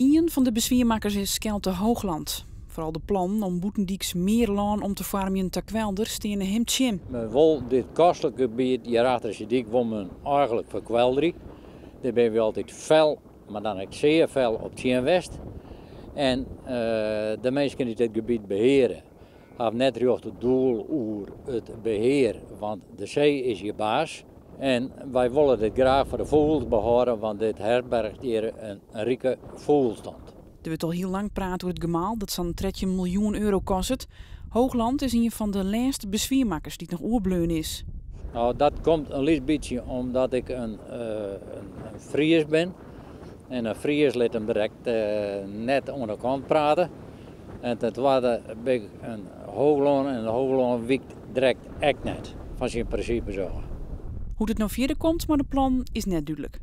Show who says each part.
Speaker 1: Ien van de bezwiermakers is Skelte Hoogland. Vooral de plan om Boetendieks meer land om te farmen te kwelder stenen hem tjim.
Speaker 2: Men wil dit kostelijke gebied hierachter je dik women eigenlijk verkwelderen. Daar ben we altijd fel, maar dan ook zeer fel op Tien West. En de mensen die dit gebied beheren, hebben net recht het doel over het beheer, want de zee is je baas. En wij willen dit graag voor de vogels behouden, want dit herbergt hier een rijke vogelstand.
Speaker 1: Er wordt al heel lang praat over het gemaal, dat zo'n 3 miljoen euro kost. Hoogland is een van de laatste bezwiermakers die nog oorbleun is.
Speaker 2: Nou, dat komt een licht beetje omdat ik een Fries ben. En een Fries liet hem direct net aan de kant praten. En ten tweede ben ik een Hoogland en de Hoogland wiekt direct echt net van zijn principe zo.
Speaker 1: Hoe het nou verder komt, maar de plan is net duidelijk.